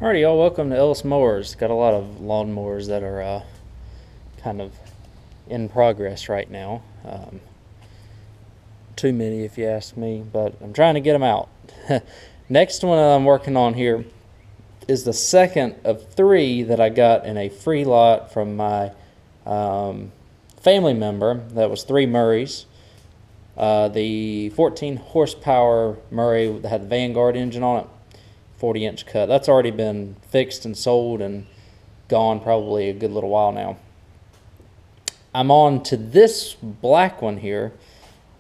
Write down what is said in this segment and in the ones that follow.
Alrighty, y'all, welcome to Ellis Mowers. Got a lot of lawn mowers that are kind of in progress right now. Too many if you ask me, but I'm trying to get them out. Next one that I'm working on here is the second of 3 that I got in a free lot from my family member. That was 3 Murrays. The 14 horsepower Murray that had the Vanguard engine on it, 40-inch cut. That's already been fixed and sold and gone probably a good little while now. I'm on to this black one here.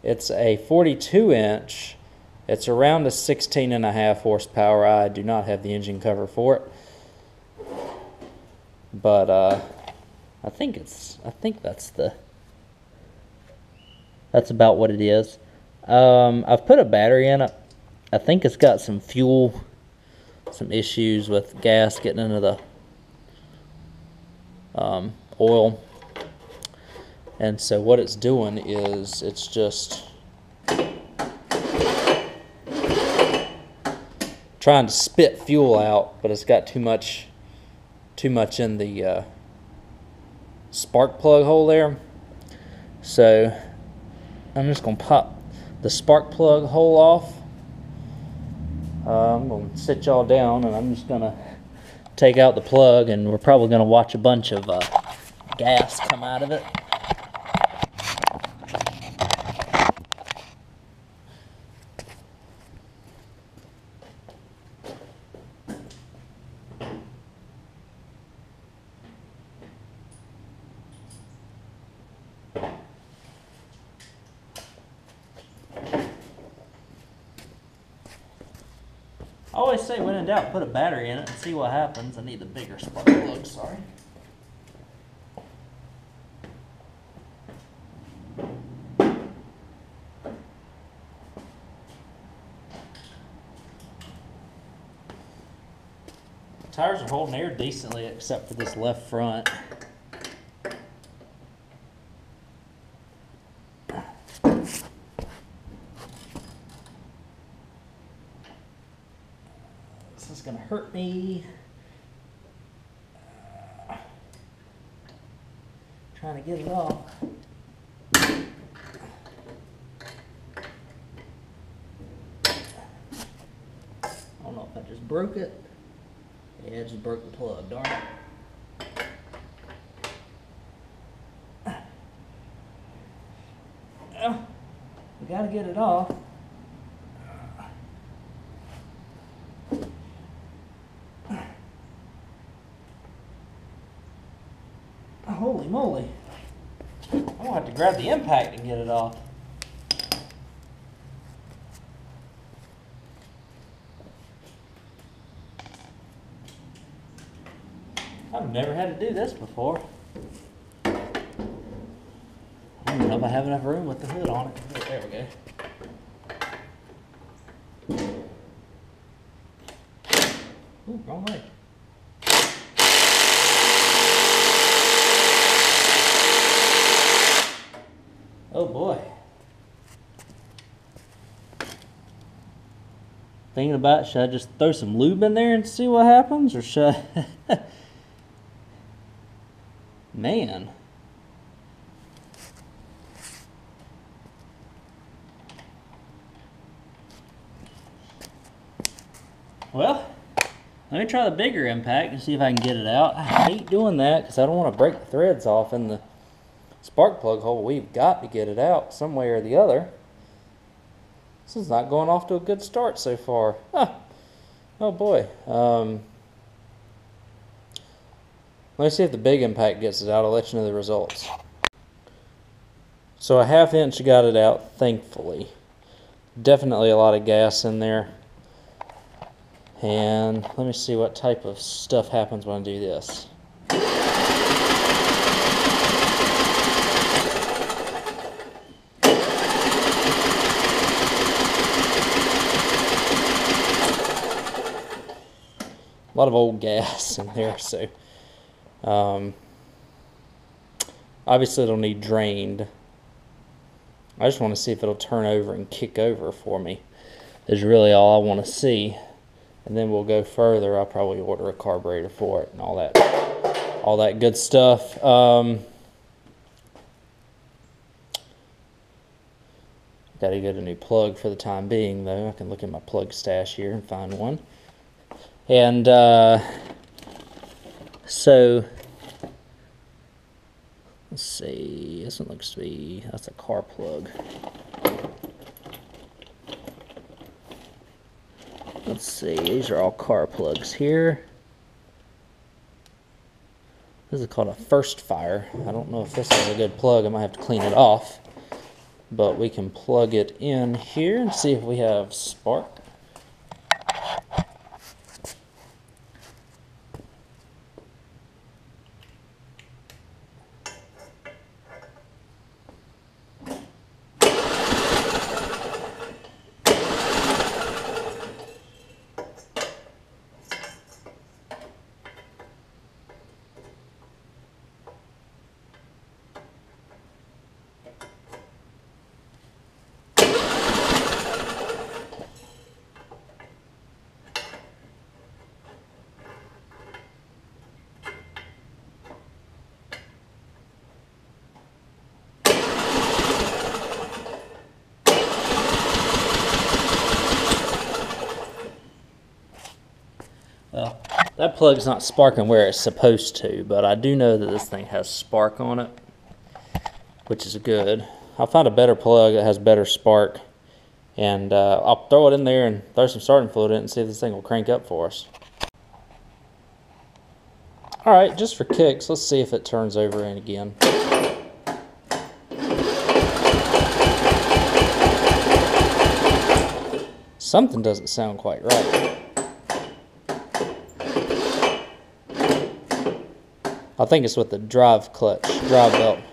It's a 42-inch. It's around a 16.5 horsepower. I do not have the engine cover for it, but I think that's about what it is. I've put a battery in it. I think it's got some fuel, some issues with gas getting into the oil, and so what it's doing is it's just trying to spit fuel out, but it's got too much in the spark plug hole there. So I'm just gonna pop the spark plug hole off. I'm going to sit y'all down and I'm just going to take out the plug, and we're probably going to watch a bunch of gas come out of it. I always say when in doubt, put a battery in it and see what happens. I need the bigger spark plug, sorry. The tires are holding air decently except for this left front. This is gonna hurt me. Trying to get it off. I don't know if I just broke it. Yeah, I just broke the plug, darn it. Well, we gotta get it off. Holy moly. I'm gonna have to grab the impact and get it off. I've never had to do this before. I don't know if I have enough room with the hood on it. There we go. Ooh, wrong way. Oh boy. Thinking about, should I just throw some lube in there and see what happens, or should I? Man. Well, let me try the bigger impact and see if I can get it out. I hate doing that because I don't want to break the threads off in the spark plug hole. We've got to get it out some way or the other. This is not going off to a good start so far. Huh. Oh boy. Let me see if the big impact gets it out. I'll let you know the results. So a 1/2 inch got it out, thankfully. Definitely a lot of gas in there. And let me see what type of stuff happens when I do this. A lot of old gas in there, so obviously it'll need drained. I just want to see if it'll turn over and kick over for me, is really all I want to see. and then we'll go further. I'll probably order a carburetor for it and all that good stuff. Got to get a new plug for the time being, though. I can look in my plug stash here and find one. And so let's see. This one looks to be, that's a car plug. Let's see. These are all car plugs here. This is called a First Fire. I don't know if this is a good plug. I might have to clean it off. But we can plug it in here and see if we have spark. Well, that plug's not sparking where it's supposed to, but I do know that this thing has spark on it, which is good. I'll find a better plug that has better spark, and I'll throw it in there and throw some starting fluid in it and see if this thing will crank up for us. Alright, just for kicks, let's see if it turns over in again. Something doesn't sound quite right. I think it's with the drive belt. I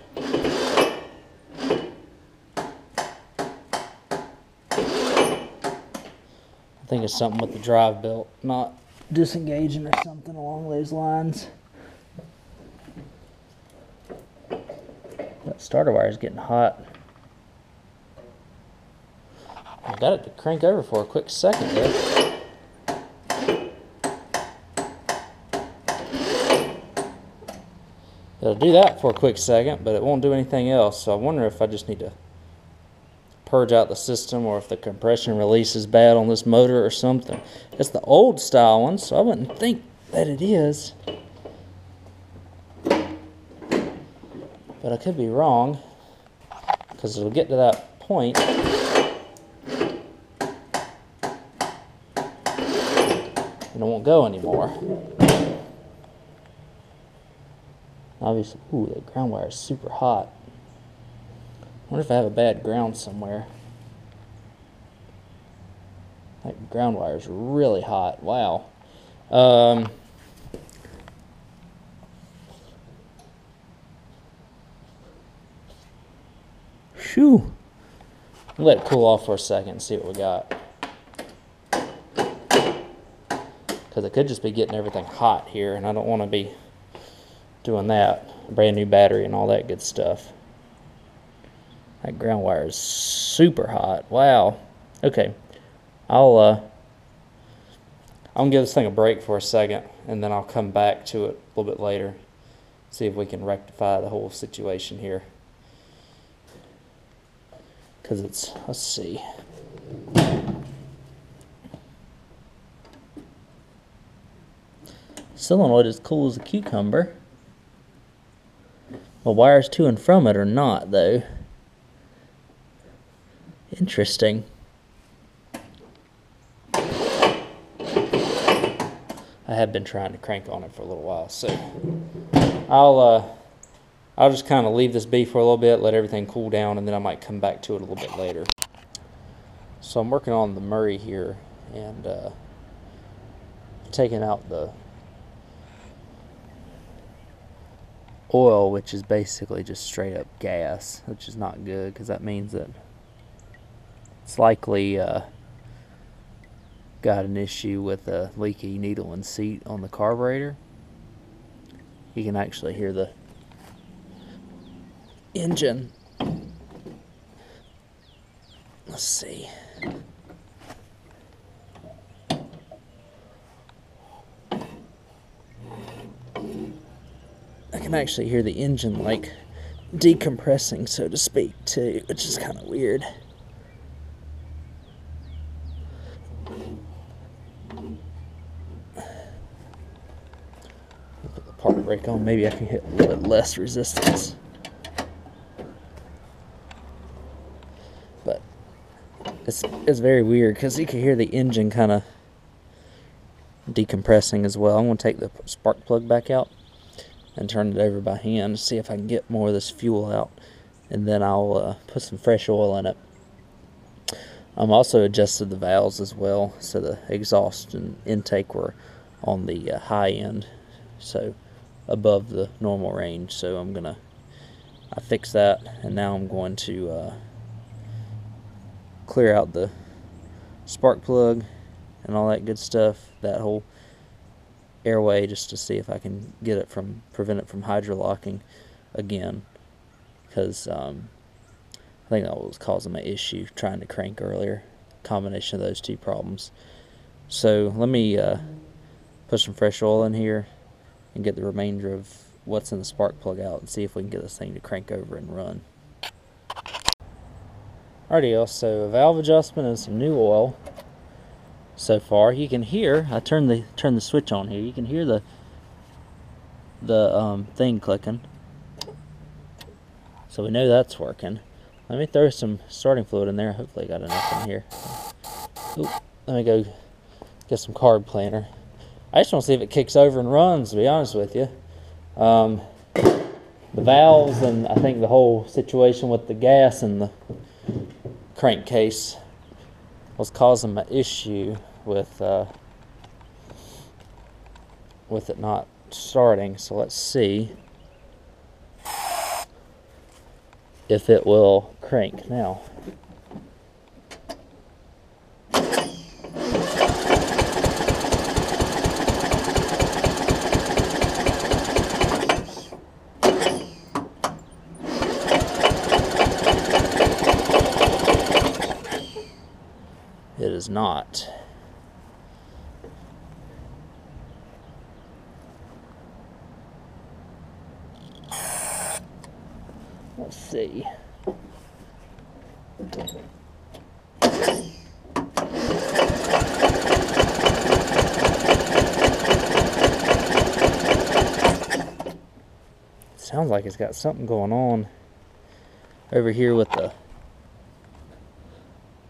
think it's something with the drive belt not disengaging or something along those lines. That starter wire is getting hot. I got it to crank over for a quick second there. It'll do that for a quick second, but it won't do anything else. So I wonder if I just need to purge out the system, or if the compression release is bad on this motor or something. It's the old style one, so I wouldn't think that it is. But I could be wrong, because it'll get to that point and it won't go anymore. Obviously, ooh, the ground wire is super hot. I wonder if I have a bad ground somewhere. That ground wire is really hot. Wow. Shoo. Let it cool off for a second and see what we got. Because it could just be getting everything hot here, and I don't want to be doing that. Brand new battery and all that good stuff. That ground wire is super hot. Wow. Okay. I'm gonna give this thing a break for a second, and then I'll come back to it a little bit later. See if we can rectify the whole situation here. Because it's, let's see. Solenoid is cool as a cucumber. The wires to and from it are not, though. Interesting. I have been trying to crank on it for a little while, so I'll just kind of leave this be for a little bit, let everything cool down, and then I might come back to it a little bit later. So I'm working on the Murray here, and taking out the oil, which is basically just straight up gas, which is not good, because that means that it's likely got an issue with a leaky needle and seat on the carburetor. You can actually hear the engine. Let's see. can actually hear the engine like decompressing, so to speak, too, which is kind of weird. Put the park brake on. Maybe I can hit a little bit less resistance. But it's very weird because you can hear the engine kind of decompressing as well. I'm going to take the spark plug back out and turn it over by hand to see if I can get more of this fuel out, and then I'll put some fresh oil in it. I'm also adjusted the valves as well, so the exhaust and intake were on the high end, so above the normal range. So I fixed that, and now I'm going to clear out the spark plug and all that good stuff, that whole airway, just to see if I can prevent it from hydrolocking again, because I think that was causing my issue trying to crank earlier. Combination of those two problems. So let me put some fresh oil in here and get the remainder of what's in the spark plug out and see if we can get this thing to crank over and run. Alrighty, y'all, so a valve adjustment and some new oil. So far, you can hear, I turn the switch on here, you can hear the thing clicking. So we know that's working. Let me throw some starting fluid in there. Hopefully I got enough in here. Ooh, let me go get some carb cleaner. I just want to see if it kicks over and runs, to be honest with you. The valves and I think the whole situation with the gas and the crankcase was causing my issue with it not starting. So let's see if it will crank now. It is not. Let's see. Sounds like it's got something going on over here with the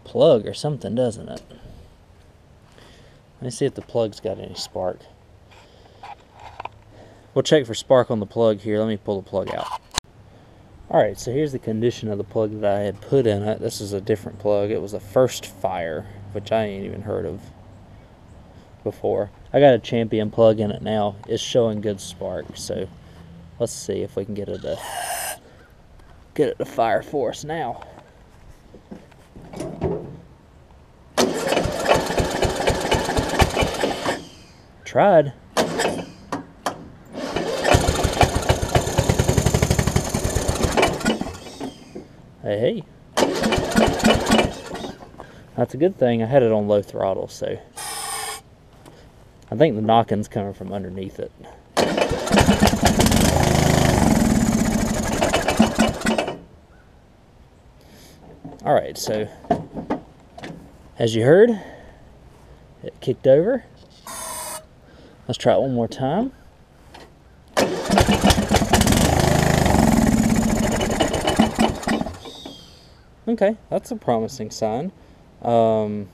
plug or something, doesn't it? Let me see if the plug's got any spark. We'll check for spark on the plug here. Let me pull the plug out. Alright, so here's the condition of the plug that I had put in it. This is a different plug. It was a First Fire, which I ain't even heard of before. I got a Champion plug in it now. It's showing good spark, so let's see if we can get it to fire for us now. Tried. Hey. That's a good thing. I had it on low throttle, so I think the knocking's coming from underneath it. Alright, so as you heard, it kicked over. Let's try it one more time. Okay, that's a promising sign. I've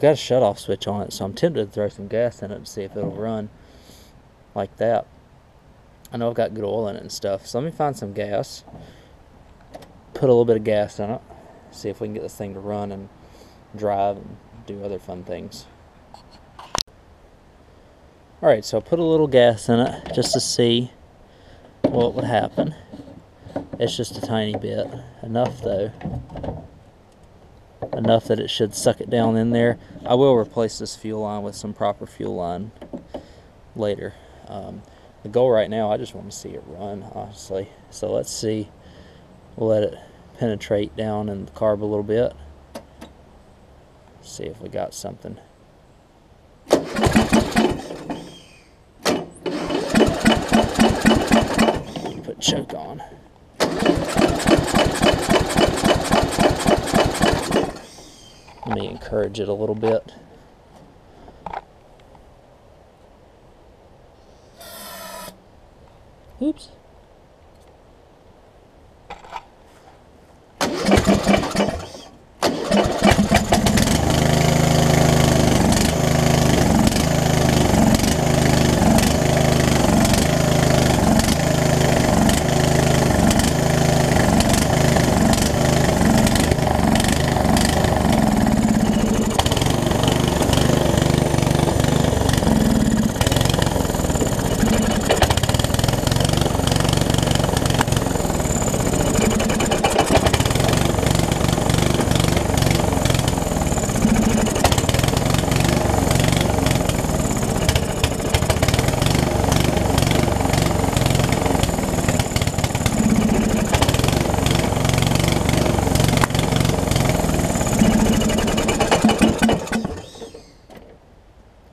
got a shut-off switch on it, so I'm tempted to throw some gas in it to see if it'll run like that. I know I've got good oil in it and stuff, so let me find some gas. Put a little bit of gas in it. See if we can get this thing to run and drive and do other fun things. Alright, so I put a little gas in it just to see what would happen. It's just a tiny bit. Enough though. Enough that it should suck it down in there. I will replace this fuel line with some proper fuel line later. The goal right now, I just want to see it run, honestly. So let's see. We'll let it penetrate down in the carb a little bit. See if we got something. choke on. Let me encourage it a little bit. Oops.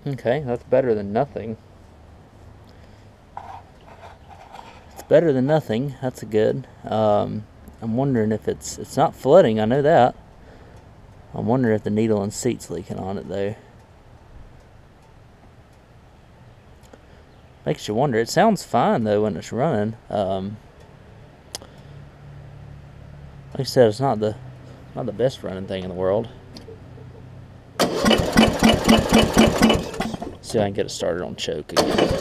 Okay, that's better than nothing. It's better than nothing. That's good. I'm wondering if it's not flooding. I know that. I'm wondering if the needle and seat's leaking on it though. Makes you wonder. It sounds fine though when it's running. Like I said, it's not the best running thing in the world. See if I can get it started on choke again.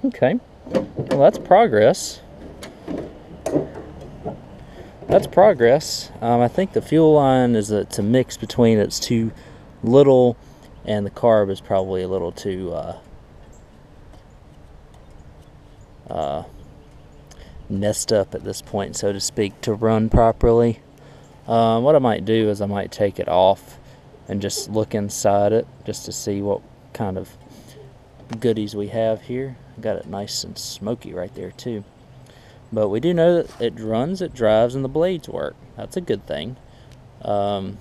Okay, well that's progress. That's progress. I think the fuel line is it's a mix between it's too little and the carb is probably a little too messed up at this point, so to speak, to run properly. What I might do is I might take it off and just look inside it just to see what kind of goodies we have here. Got it nice and smoky right there too. But we do know that it runs, it drives, and the blades work. That's a good thing. I'm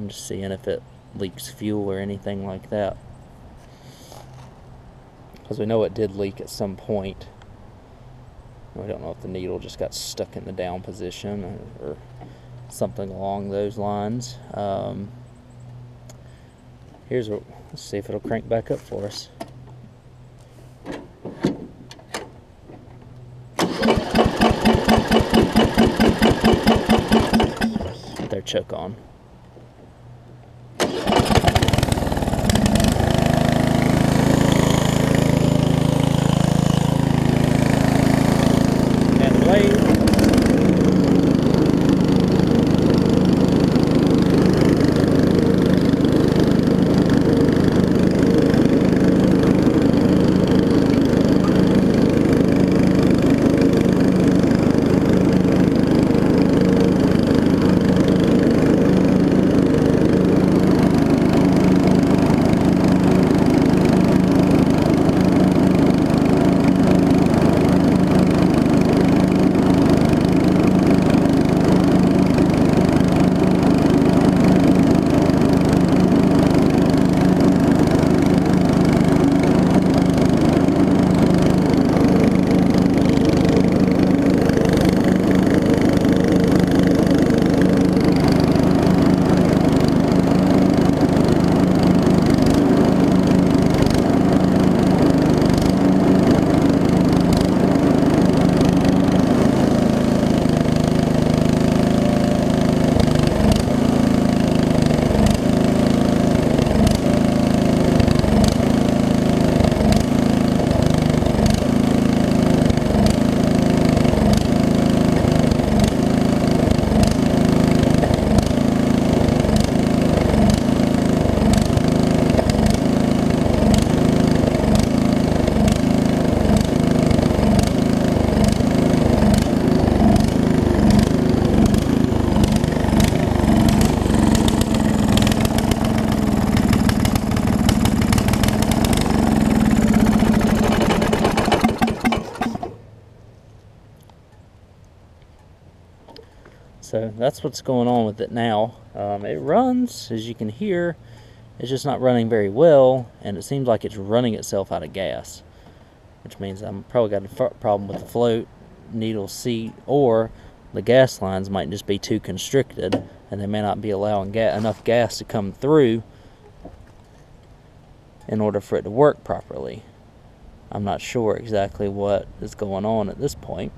just seeing if it leaks fuel or anything like that, because we know it did leak at some point. We don't know if the needle just got stuck in the down position or something along those lines. Let's see if it'll crank back up for us. Get their choke on. And the blade. So that's what's going on with it now. It runs, as you can hear. It's just not running very well, and it seems like it's running itself out of gas, which means I'm probably got a problem with the float, needle seat, or the gas lines might just be too constricted, and they may not be allowing enough gas to come through in order for it to work properly. I'm not sure exactly what is going on at this point.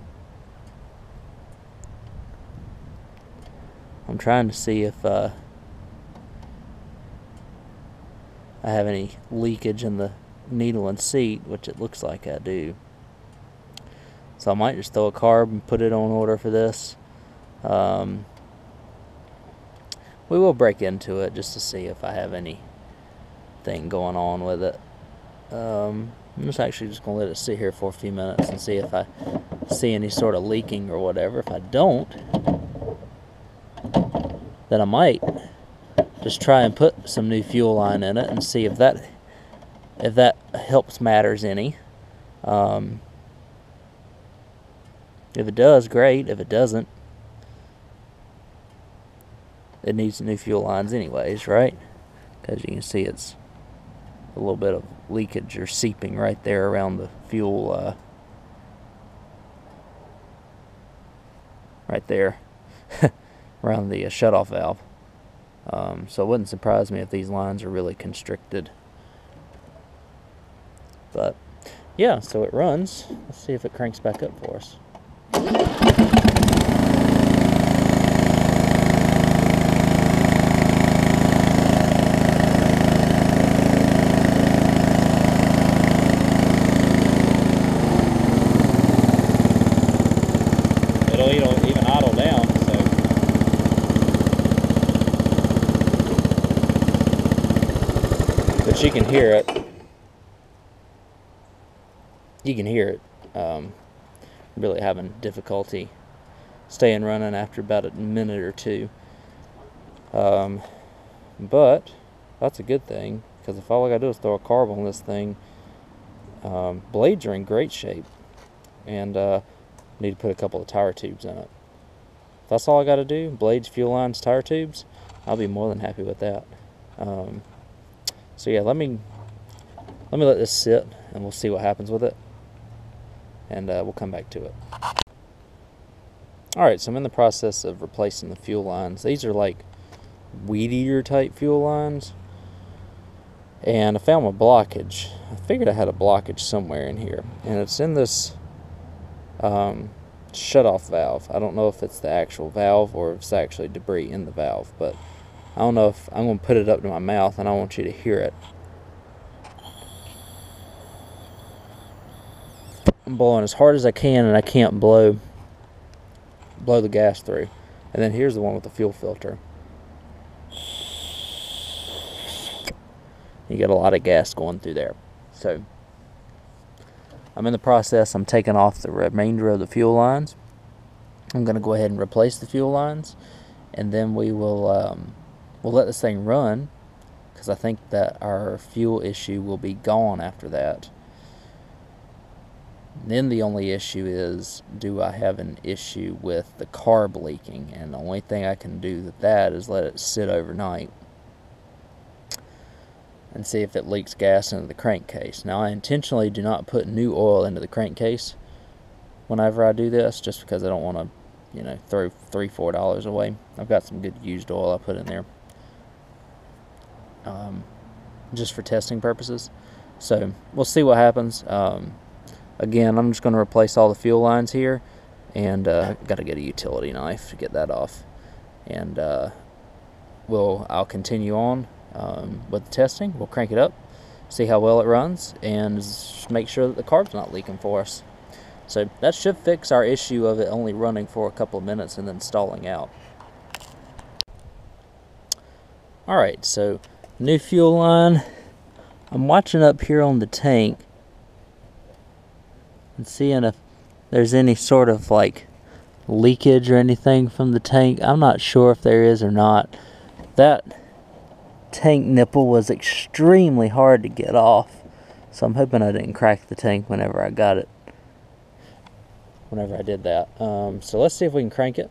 I'm trying to see if I have any leakage in the needle and seat, which it looks like I do. So I might just throw a carb and put it on order for this. We will break into it just to see if I have anything going on with it. I'm just actually just going to let it sit here for a few minutes and see if I see any sort of leaking or whatever. If I don't, then I might just try and put some new fuel line in it and see if that helps matters any. If it does, great. If it doesn't, it needs new fuel lines anyways, right? Because you can see it's a little bit of leakage or seeping right there around the fuel, right there, around the shutoff valve. So it wouldn't surprise me if these lines are really constricted. But yeah, so it runs. Let's see if it cranks back up for us. It'll even idle down, so. But you can hear it. You can hear it. Really having difficulty staying running after about a minute or two. But that's a good thing, because if all I gotta do is throw a carb on this thing, blades are in great shape, and need to put a couple of tire tubes in it. If that's all I gotta do, blades, fuel lines, tire tubes, I'll be more than happy with that. So yeah, let me let this sit and we'll see what happens with it, and we'll come back to it. Alright, so I'm in the process of replacing the fuel lines. These are like weed eater type fuel lines, and I found my blockage. I figured I had a blockage somewhere in here, and it's in this shutoff valve. I don't know if it's the actual valve or if it's actually debris in the valve, but I don't know if I'm going to put it up to my mouth and I want you to hear it. I'm blowing as hard as I can, and I can't blow the gas through. And then here's the one with the fuel filter. You get a lot of gas going through there. So I'm in the process. I'm taking off the remainder of the fuel lines. I'm going to go ahead and replace the fuel lines, and then we will we'll let this thing run, because I think that our fuel issue will be gone after that. Then the only issue is, do I have an issue with the carb leaking? And the only thing I can do with that is let it sit overnight and see if it leaks gas into the crankcase. Now, I intentionally do not put new oil into the crankcase whenever I do this, just because I don't want to, throw $3-4 away. I've got some good used oil I put in there, just for testing purposes. So we'll see what happens. Again, I'm just going to replace all the fuel lines here, and got to get a utility knife to get that off. And I'll continue on with the testing. We'll crank it up, see how well it runs, and just make sure that the carb's not leaking for us. So that should fix our issue of it only running for a couple of minutes and then stalling out. Alright, so new fuel line. I'm watching up here on the tank and seeing if there's any sort of like leakage or anything from the tank. I'm not sure if there is or not. That tank nipple was extremely hard to get off, so I'm hoping I didn't crack the tank whenever I did that. So let's see if we can crank it.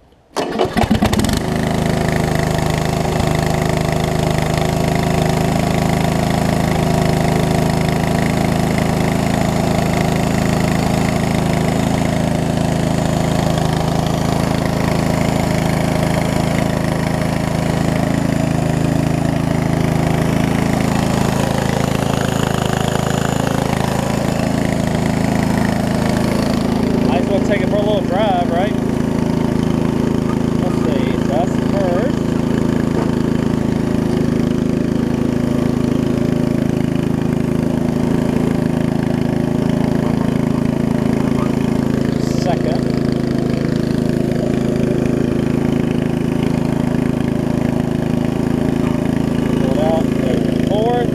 take it for a little drive, right? Let's see, that's the first. Second. Pull it out, there's the fourth.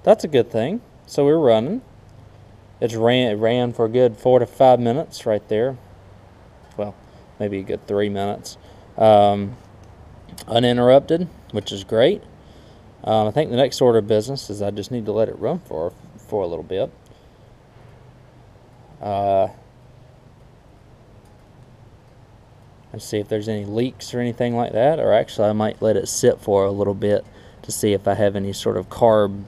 That's a good thing. So we're running. It ran for a good 4 to 5 minutes right there. Well, maybe a good 3 minutes. Uninterrupted, which is great. I think the next order of business is I just need to let it run for a little bit. And see if there's any leaks or anything like that. Or actually, I might let it sit for a little bit to see if I have any sort of carb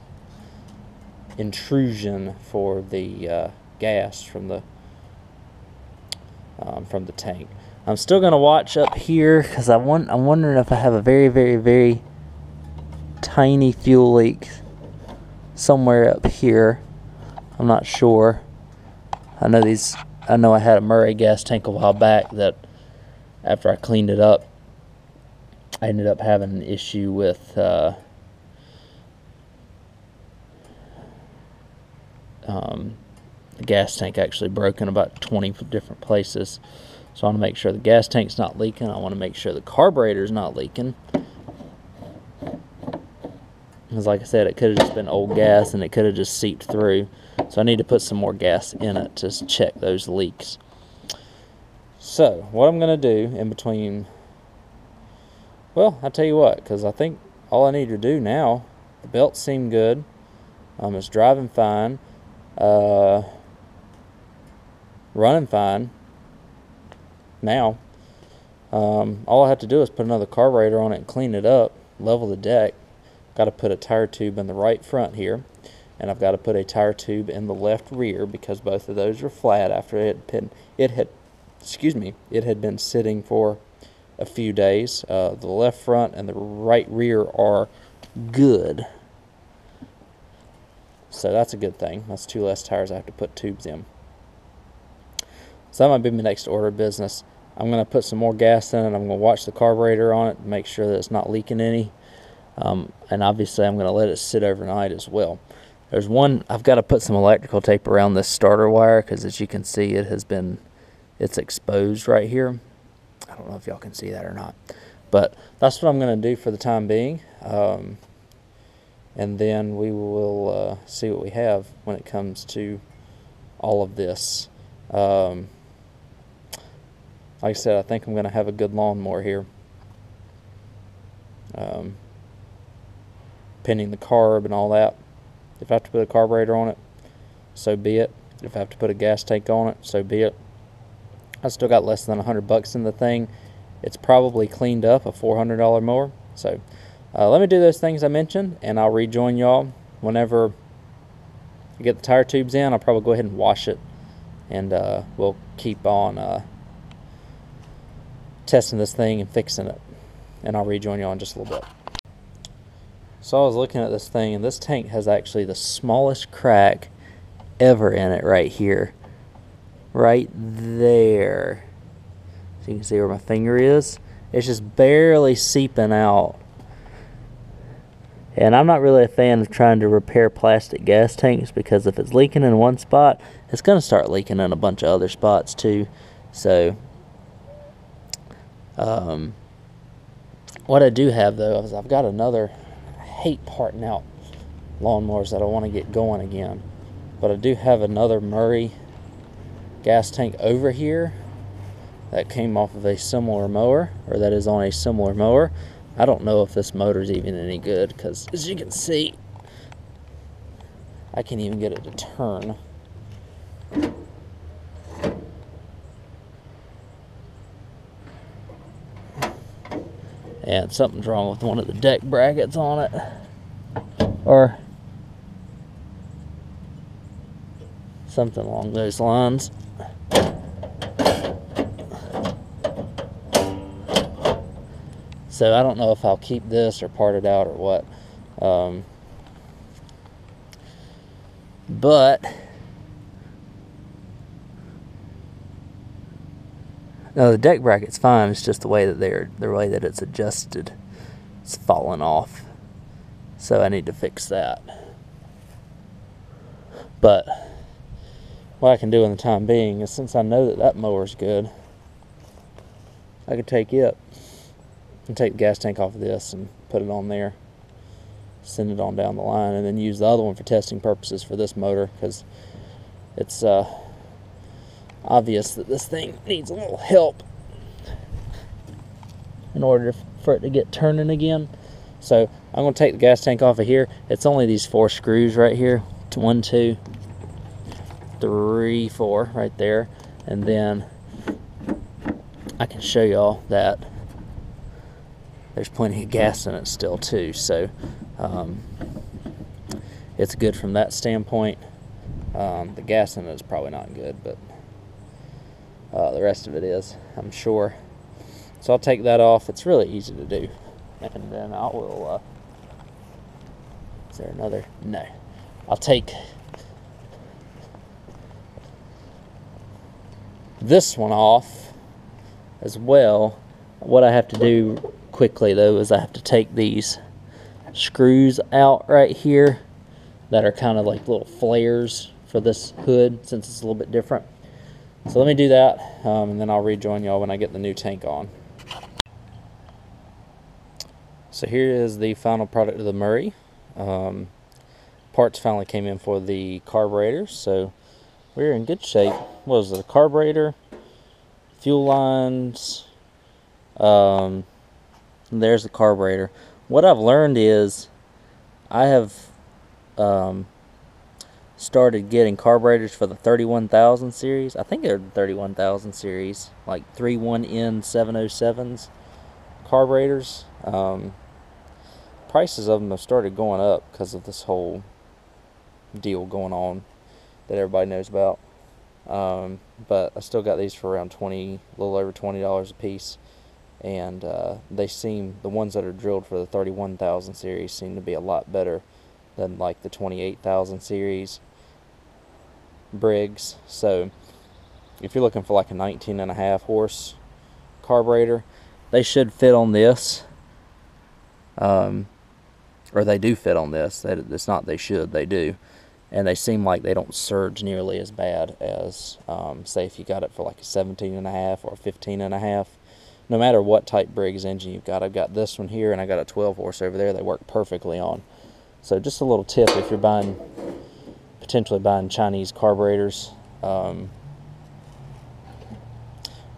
intrusion for the gas from the tank. I'm still going to watch up here because I'm wondering if I have a very, very, very tiny fuel leak somewhere up here. I'm not sure. I know I had a Murray gas tank a while back that after I cleaned it up, I ended up having an issue with the gas tank actually broke in about 20 different places. So I want to make sure the gas tank's not leaking. I want to make sure the carburetor's not leaking. Because like I said, it could have just been old gas and it could have just seeped through. So I need to put some more gas in it to check those leaks. So what I'm going to do in between, well, I'll tell you what, because I think all I need to do now, the belts seem good. It's driving fine. Running fine now. All I have to do is put another carburetor on it and clean it up, level the deck. Got to put a tire tube in the right front here, and I've got to put a tire tube in the left rear because both of those are flat after it had been sitting for a few days. The left front and the right rear are good. So that's a good thing. That's 2 less tires I have to put tubes in. So that might be my next order of business. I'm going to put some more gas in it. I'm going to watch the carburetor on it to make sure that it's not leaking any. And obviously I'm going to let it sit overnight as well. There's one, I've got to put some electrical tape around this starter wire because as you can see it's exposed right here. I don't know if y'all can see that or not, but that's what I'm going to do for the time being. And then we will see what we have when it comes to all of this. Like I said, I think I'm going to have a good lawnmower here. Pending the carb and all that. If I have to put a carburetor on it, so be it. If I have to put a gas tank on it, so be it. I still got less than $100 in the thing. It's probably cleaned up, a $400 mower. So let me do those things I mentioned, and I'll rejoin y'all whenever I get the tire tubes in. I'll probably go ahead and wash it, and we'll keep on testing this thing and fixing it. And I'll rejoin y'all in just a little bit. So I was looking at this thing, and this tank has actually the smallest crack ever in it right here. Right there. So you can see where my finger is. It's just barely seeping out. And I'm not really a fan of trying to repair plastic gas tanks because if it's leaking in one spot, it's going to start leaking in a bunch of other spots too. So what I do have though is I've got another, I hate parting out lawnmowers that I want to get going again, but I do have another Murray gas tank over here that came off of a similar mower, or that is on a similar mower. I don't know if this motor is even any good because as you can see I can't even get it to turn. And something's wrong with one of the deck brackets on it, or something along those lines. So I don't know if I'll keep this or part it out or what. But no, the deck bracket's fine. It's just the way that the way that it's adjusted. It's falling off. So I need to fix that. But what I can do in the time being is, since I know that that mower's good, I could take it and take the gas tank off of this and put it on there, send it on down the line, and then use the other one for testing purposes for this motor, because it's obvious that this thing needs a little help in order for it to get turning again. So I'm going to take the gas tank off of here. It's only these 4 screws right here. 1, 2, 3, 4 right there. And then I can show y'all that there's plenty of gas in it still too. So it's good from that standpoint. The gas in it is probably not good, but the rest of it is, I'm sure. So I'll take that off. It's really easy to do. And then I will, is there another? No. I'll take this one off as well. What I have to do quickly though is I have to take these screws out right here that are kind of like little flares for this hood, since it's a little bit different. So let me do that, and then I'll rejoin y'all when I get the new tank on. So here is the final product of the Murray. Parts finally came in for the carburetor, so we're in good shape. What was it? A carburetor, fuel lines, there's the carburetor. What I've learned is I have started getting carburetors for the 31,000 series. I think they're the 31,000 series, like 31N707s carburetors. Prices of them have started going up because of this whole deal going on that everybody knows about. But I still got these for around a little over $20 a piece. And they seem, the ones that are drilled for the 31,000 series seem to be a lot better than like the 28,000 series Briggs. So if you're looking for like a 19.5 horse carburetor, they should fit on this. or they do fit on this. It's not they should, they do. And they seem like they don't surge nearly as bad as, say, if you got it for like a 17.5 or a 15.5. No matter what type Briggs engine you've got. I've got this one here, and I got a 12 horse over there. They work perfectly on. So just a little tip if you're potentially buying Chinese carburetors.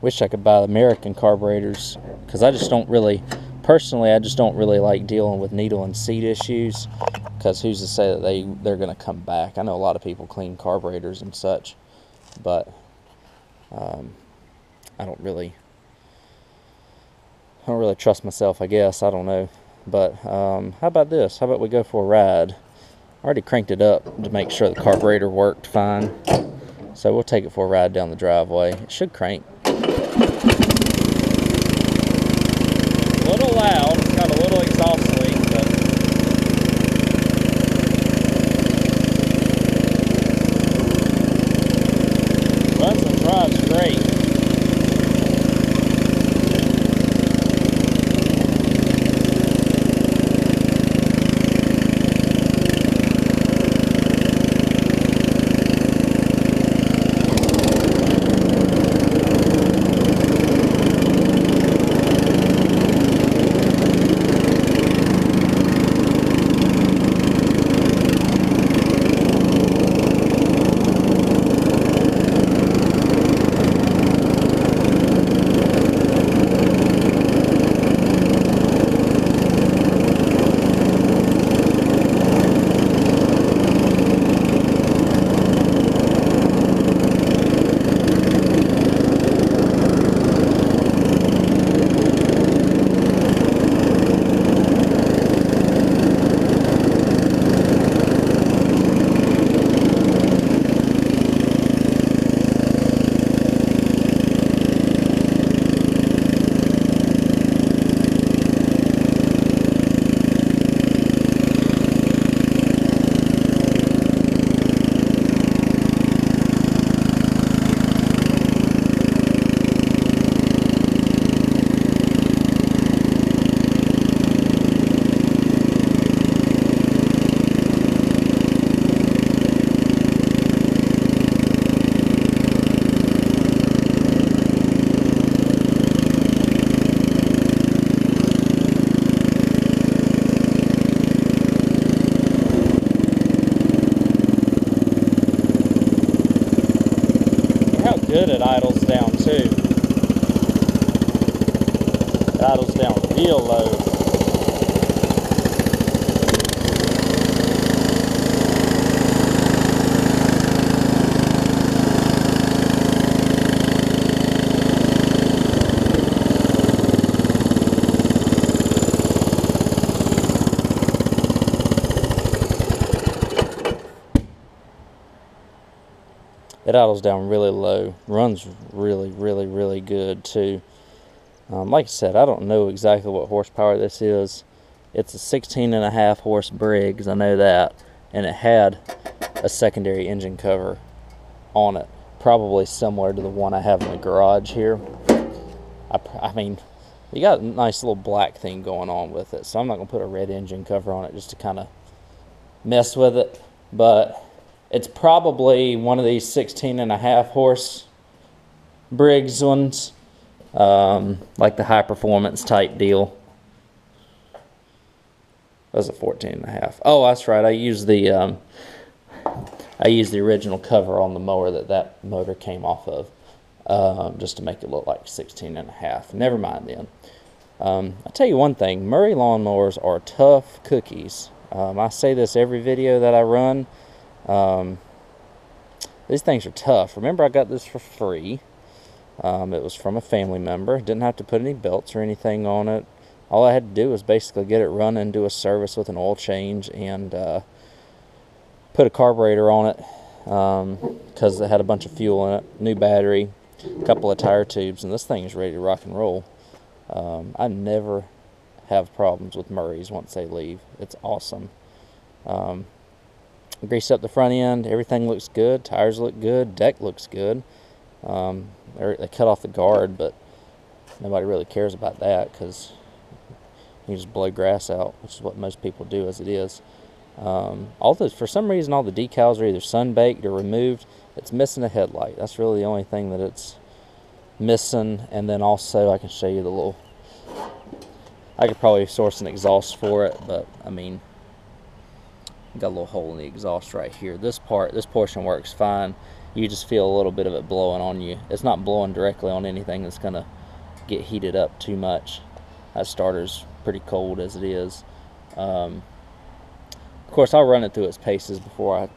Wish I could buy American carburetors, because I just don't really, personally, I just don't really like dealing with needle and seat issues, because who's to say that they're going to come back. I know a lot of people clean carburetors and such, but I don't really trust myself, I guess. I don't know. But how about this? How about we go for a ride? I already cranked it up to make sure the carburetor worked fine. So we'll take it for a ride down the driveway. It should crank. A little loud. It's got a little exhaust leak, but runs and drives great. Good, it idles down too. It idles down real low. It idles down really low. Runs really good too. Like I said, I don't know exactly what horsepower this is. It's a 16.5 horse Briggs, I know that, and it had a secondary engine cover on it, probably similar to the one I have in the garage here. I mean, you got a nice little black thing going on with it, so I'm not going to put a red engine cover on it just to kind of mess with it, but it's probably one of these 16.5 horse Briggs ones, like the high performance type deal. That was a 14.5. Oh, that's right. I used the original cover on the mower that motor came off of, just to make it look like 16.5. Never mind then. I'll tell you one thing. Murray lawnmowers are tough cookies. I say this every video that I run. These things are tough. Remember, I got this for free. It was from a family member. Didn't have to put any belts or anything on it. All I had to do was basically get it running, do a service with an oil change, and put a carburetor on it, because it had a bunch of fuel in it, new battery, a couple of tire tubes, and this thing is ready to rock and roll. I never have problems with Murrays once they leave. It's awesome. Greased up the front end. Everything looks good. Tires look good. Deck looks good. They cut off the guard, but nobody really cares about that because You just blow grass out, which is what most people do as it is. For some reason, all the decals are either sun-baked or removed. It's missing a headlight. That's really the only thing that it's missing. And then also, I can show you the little... I could probably source an exhaust for it, but, I mean, got a little hole in the exhaust right here. This portion works fine. You just feel a little bit of it blowing on you. It's not blowing directly on anything that's going to get heated up too much. That starter's pretty cold as it is. Of course, I'll run it through its paces before I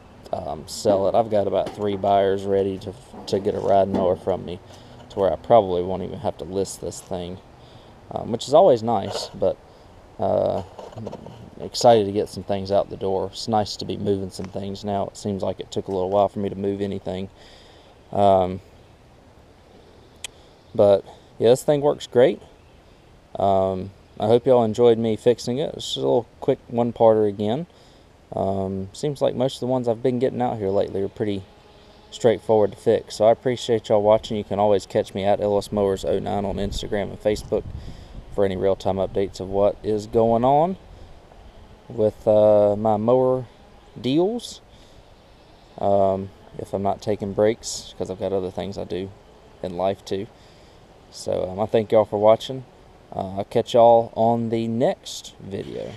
sell it. I've got about 3 buyers ready to get a riding mower from me, to where I probably won't even have to list this thing, which is always nice, but I'm excited to get some things out the door. It's nice to be moving some things now. It seems like it took a little while for me to move anything. But yeah, this thing works great. I hope y'all enjoyed me fixing it. It's just a little quick one-parter again. Seems like most of the ones I've been getting out here lately are pretty straightforward to fix. So I appreciate y'all watching. You can always catch me at Ellis Mowers 09 on Instagram and Facebook for any real-time updates of what is going on with my mower deals. If I'm not taking breaks, because I've got other things I do in life too. So I thank y'all for watching. I'll catch y'all on the next video.